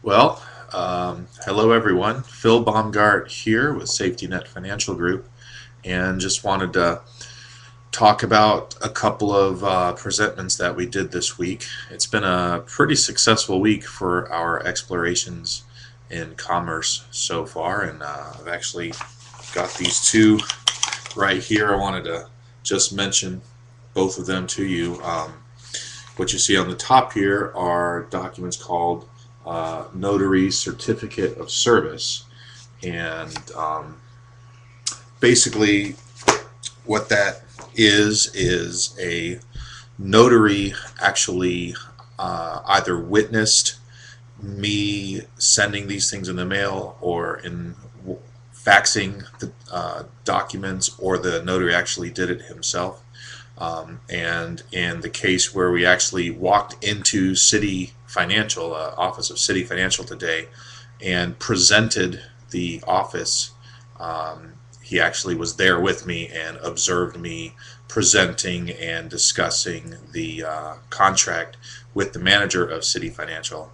Well, hello everyone. Phil Baumgart here with Safety Net Financial Group, and just wanted to talk about a couple of presentments that we did this week. It's been a pretty successful week for our explorations in commerce so far, and I've actually got these two right here. I wanted to just mention both of them to you. What you see on the top here are documents called Notary Certificate of Service. And basically, what that is a notary actually either witnessed me sending these things in the mail or in faxing the documents, or the notary actually did it himself. And in the case where we actually walked into City Financial, office of City Financial today, and presented the office, he actually was there with me and observed me presenting and discussing the contract with the manager of City Financial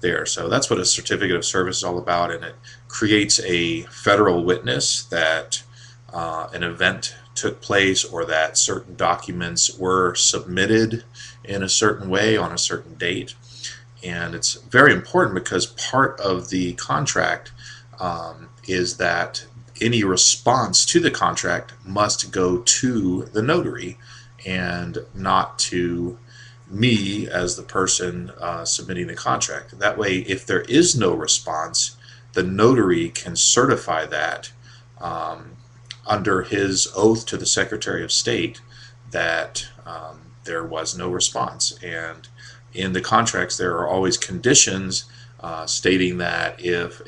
there. So that's what a certificate of service is all about, and it creates a federal witness that an event took place or that certain documents were submitted in a certain way on a certain date. And it's very important because part of the contract is that any response to the contract must go to the notary and not to me as the person submitting the contract. That way, if there is no response, the notary can certify that under his oath to the Secretary of State that there was no response. And in the contracts, there are always conditions stating that if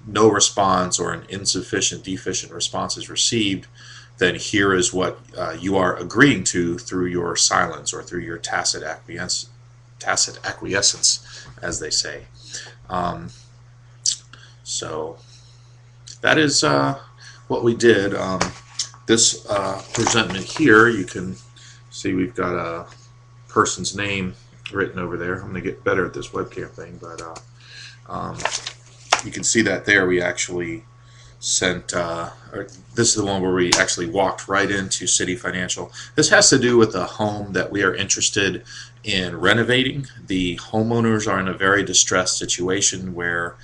no response or an insufficient, deficient response is received, then here is what you are agreeing to through your silence or through your tacit acquiescence, as they say. Um, so that is what we did. This presentment here, you can see we've got a person's name written over there. I'm going to get better at this webcam thing, but um, you can see that there. We actually sent, this is the one where we actually walked right into City Financial. This has to do with a home that we are interested in renovating. The homeowners are in a very distressed situation where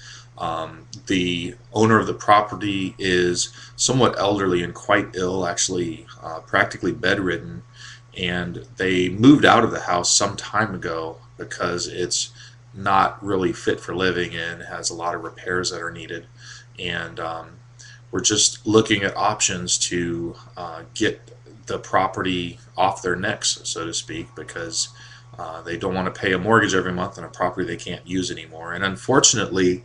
the owner of the property is somewhat elderly and quite ill, actually practically bedridden, and they moved out of the house some time ago because it's not really fit for living and has a lot of repairs that are needed. And we're just looking at options to get the property off their necks, so to speak, because they don't want to pay a mortgage every month on a property they can't use anymore. And unfortunately,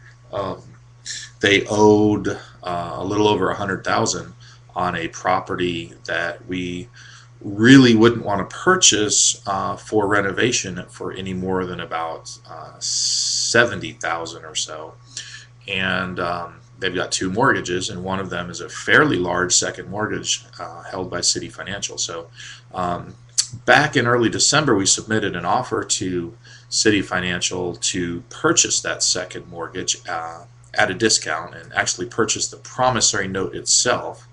they owed a little over $100,000 on a property that we really wouldn't want to purchase for renovation for any more than about $70,000 or so. And they've got two mortgages, and one of them is a fairly large second mortgage held by City Financial. So back in early December, we submitted an offer to City Financial to purchase that second mortgage at a discount and actually purchase the promissory note itself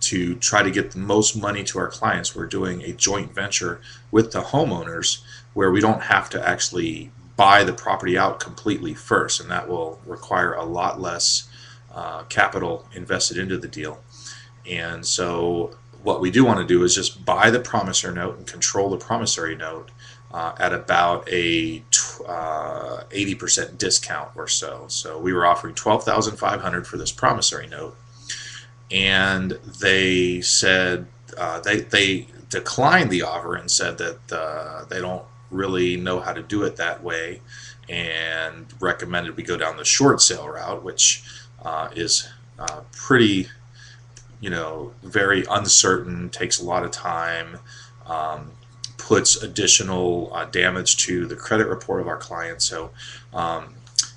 to try to get the most money to our clients. We're doing a joint venture with the homeowners where we don't have to actually buy the property out completely first, and that will require a lot less capital invested into the deal. And so what we do want to do is just buy the promissory note and control the promissory note at about a 80% discount or so. So we were offering $12,500 for this promissory note, and they said they declined the offer and said that they don't really know how to do it that way, and recommended we go down the short sale route, which is pretty, very uncertain, takes a lot of time, puts additional damage to the credit report of our clients. So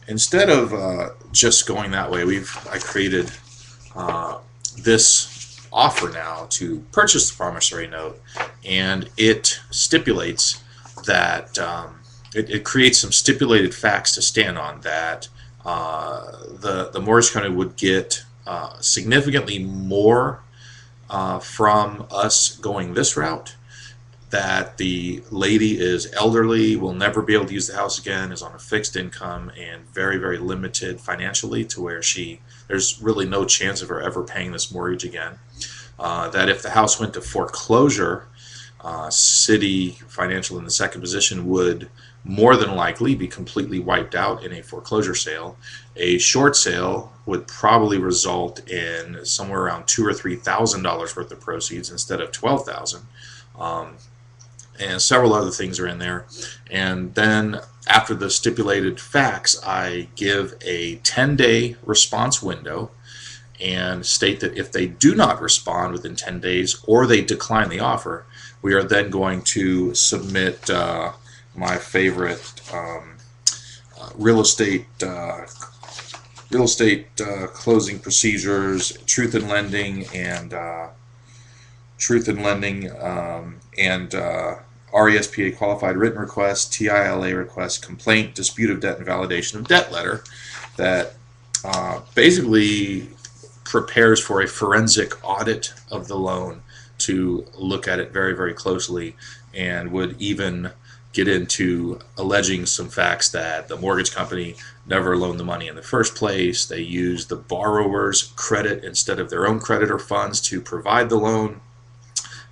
instead of just going that way, I created this offer now to purchase the promissory note, and it stipulates that it creates some stipulated facts to stand on that the mortgage company would get significantly more from us going this route, that the lady is elderly, will never be able to use the house again, is on a fixed income and very, very limited financially, to where there's really no chance of her ever paying this mortgage again. That if the house went to foreclosure, City Financial in the second position would more than likely be completely wiped out in a foreclosure sale. A short sale would probably result in somewhere around $2,000 or $3,000 worth of proceeds instead of $12,000. And several other things are in there. And then after the stipulated facts, I give a 10-day response window and state that if they do not respond within 10 days or they decline the offer, we are then going to submit my favorite real estate closing procedures, truth in lending, and RESPA qualified written request, TILA request, complaint, dispute of debt, and validation of debt letter that basically prepares for a forensic audit of the loan to look at it very, very closely, and would even get into alleging some facts that the mortgage company never loaned the money in the first place. They used the borrower's credit instead of their own credit or funds to provide the loan,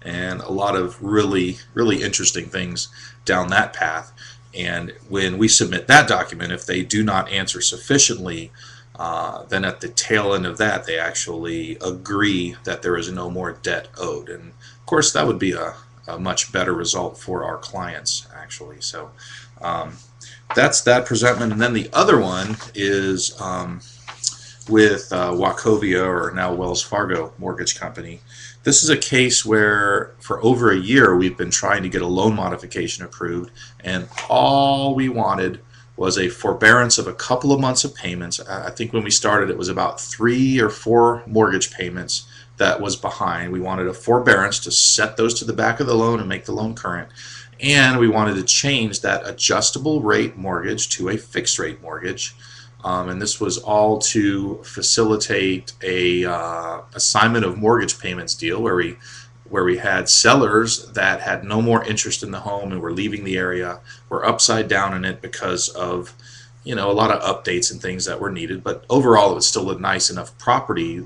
and a lot of really, really interesting things down that path. And when we submit that document, if they do not answer sufficiently, then at the tail end of that, they actually agree that there is no more debt owed. And of course, that would be a much better result for our clients, actually. So that's that presentment. And then the other one is with Wachovia, or now Wells Fargo Mortgage Company. This is a case where for over a year we've been trying to get a loan modification approved, and all we wanted was a forbearance of a couple of months of payments. I think when we started it was about 3 or 4 mortgage payments that was behind. We wanted a forbearance to set those to the back of the loan and make the loan current. And we wanted to change that adjustable rate mortgage to a fixed rate mortgage. And this was all to facilitate a assignment of mortgage payments deal where we had sellers that had no more interest in the home and were leaving the area, were upside down in it because of a lot of updates and things that were needed. But overall, it was still a nice enough property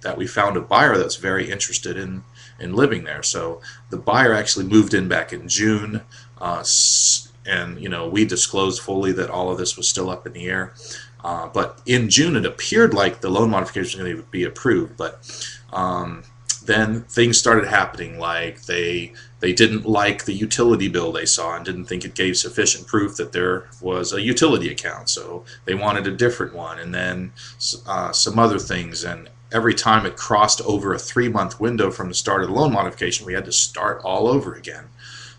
that we found a buyer that's very interested in living there. So the buyer actually moved in back in June, and we disclosed fully that all of this was still up in the air. But in June, it appeared like the loan modification was going to be approved, but then things started happening, like they didn't like the utility bill they saw and didn't think it gave sufficient proof that there was a utility account, so they wanted a different one, and then some other things. And every time it crossed over a 3-month window from the start of the loan modification, we had to start all over again.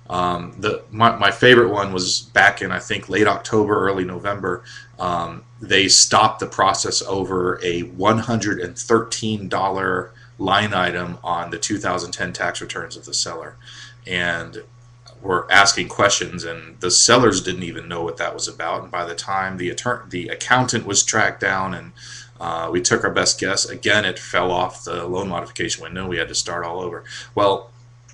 My favorite one was back in, I think, late October, early November. They stopped the process over a $113 line item on the 2010 tax returns of the seller, and were asking questions, and the sellers didn't even know what that was about. And by the time the accountant was tracked down, and we took our best guess, again it fell off the loan modification window. We had to start all over. Well,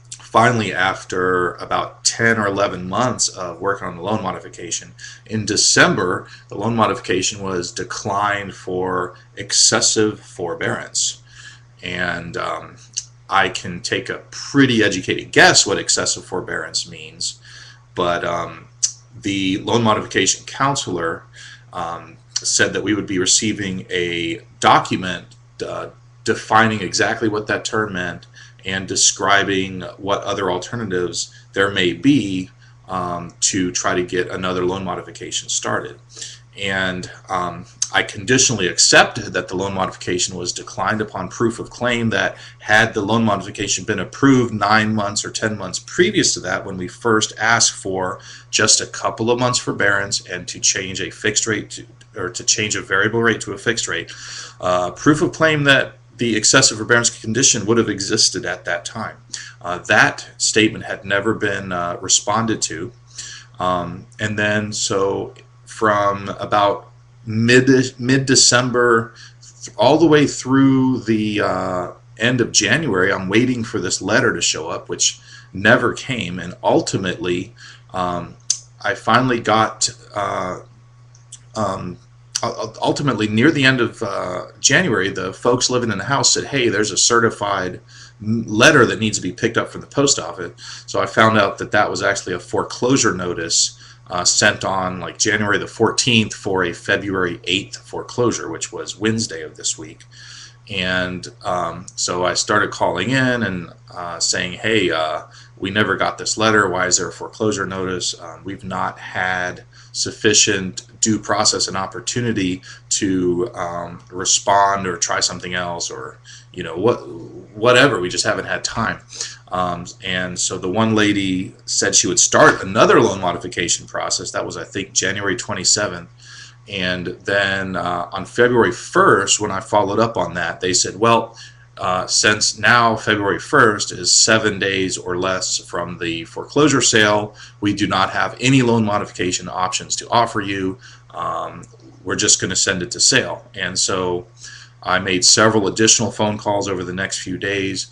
finally, after about 10 or 11 months of working on the loan modification, in December, the loan modification was declined for excessive forbearance. And I can take a pretty educated guess what excessive forbearance means, but the loan modification counselor said that we would be receiving a document defining exactly what that term meant and describing what other alternatives there may be to try to get another loan modification started. And I conditionally accepted that the loan modification was declined upon proof of claim that had the loan modification been approved 9 months or 10 months previous to that, when we first asked for just a couple of months forbearance and to change a fixed rate to change a variable rate to a fixed rate, proof of claim that the excessive forbearance condition would have existed at that time. That statement had never been responded to. And then so from about mid December all the way through the end of January, I'm waiting for this letter to show up, which never came. And ultimately, I finally got. Ultimately, near the end of January, the folks living in the house said, "Hey, there's a certified letter that needs to be picked up from the post office." So I found out that that was actually a foreclosure notice sent on like January the 14th for a February 8th foreclosure, which was Wednesday of this week. And so I started calling in and saying, "Hey, we never got this letter. Why is there a foreclosure notice? We've not had sufficient due process and opportunity to respond or try something else, or whatever. We just haven't had time." And so the one lady said she would start another loan modification process. That was, I think, January 27th. And then on February 1st, when I followed up on that, they said, "Well, since now February 1st is 7 days or less from the foreclosure sale, we do not have any loan modification options to offer you. We're just going to send it to sale." And so I made several additional phone calls over the next few days,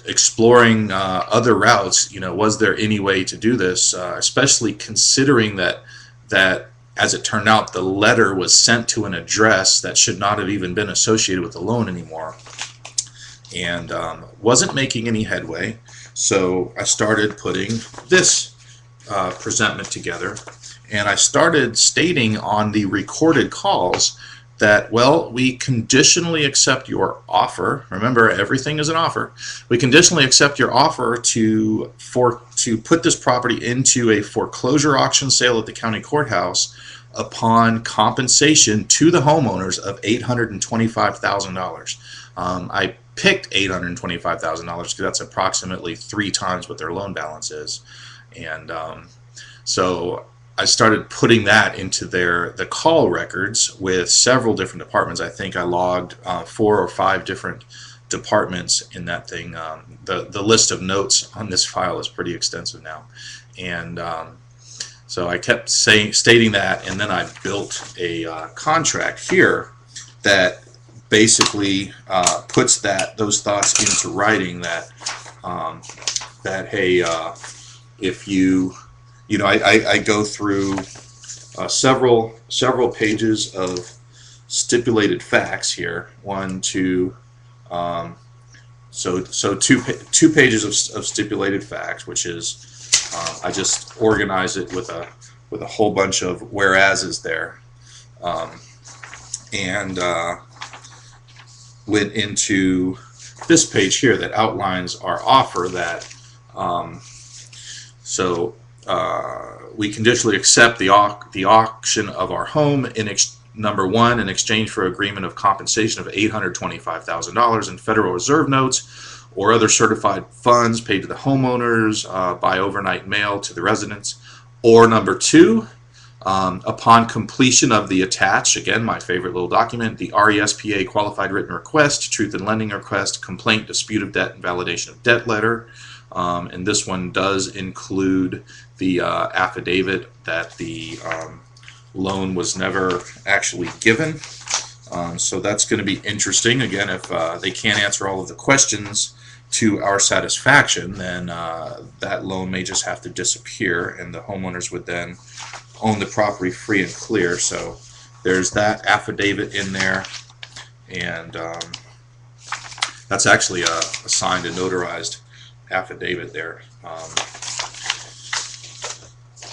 exploring other routes. Was there any way to do this, especially considering that as it turned out, the letter was sent to an address that should not have even been associated with the loan anymore, and wasn't making any headway. So I started putting this presentment together, and I started stating on the recorded calls that, well, we conditionally accept your offer. Remember, everything is an offer. We conditionally accept your offer to put this property into a foreclosure auction sale at the county courthouse upon compensation to the homeowners of $825,000. I picked $825,000 because that's approximately 3 times what their loan balance is. And so I started putting that into the call records with several different departments. I think I logged 4 or 5 different departments in that thing. The list of notes on this file is pretty extensive now. And so I kept stating that, and then I built a contract here that basically puts those thoughts into writing, that hey, if I go through several pages of stipulated facts here. So two pages of stipulated facts, which is I just organize it with a whole bunch of whereases there, and went into this page here that outlines our offer. That we conditionally accept the auction of our home number 1, in exchange for agreement of compensation of $825,000 in Federal Reserve notes or other certified funds paid to the homeowners by overnight mail to the residents. Or number 2, upon completion of the attached, again, my favorite little document, the RESPA qualified written request, truth in lending request, complaint, dispute of debt, and validation of debt letter. And this one does include the affidavit that the loan was never actually given. So that's going to be interesting. Again, if they can't answer all of the questions to our satisfaction, then that loan may just have to disappear, and the homeowners would then own the property free and clear. So there's that affidavit in there, and that's actually a signed and notarized affidavit there.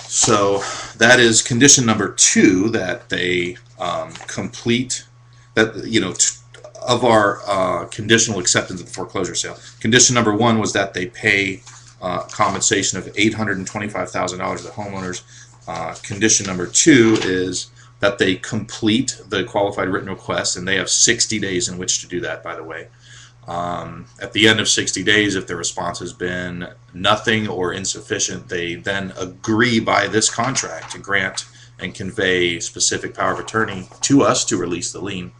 So that is condition number 2, that they complete that, of our conditional acceptance of the foreclosure sale. Condition number 1 was that they pay compensation of $825,000 to the homeowners. Condition number 2 is that they complete the qualified written request, and they have 60 days in which to do that, by the way. At the end of 60 days, if the response has been nothing or insufficient, they then agree by this contract to grant and convey specific power of attorney to us to release the lien.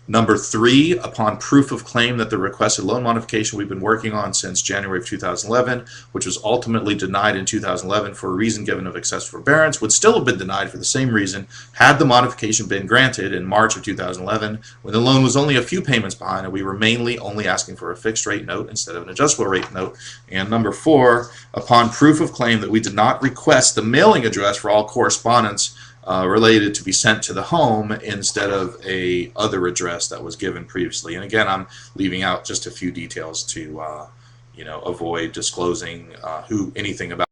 Number 3, upon proof of claim that the requested loan modification we've been working on since January of 2011, which was ultimately denied in 2011 for a reason given of excessive forbearance, would still have been denied for the same reason had the modification been granted in March of 2011 when the loan was only a few payments behind and we were mainly only asking for a fixed rate note instead of an adjustable rate note. And number 4, upon proof of claim that we did not request the mailing address for all correspondence related to be sent to the home instead of a other address that was given previously. And again, I'm leaving out just a few details to avoid disclosing anything about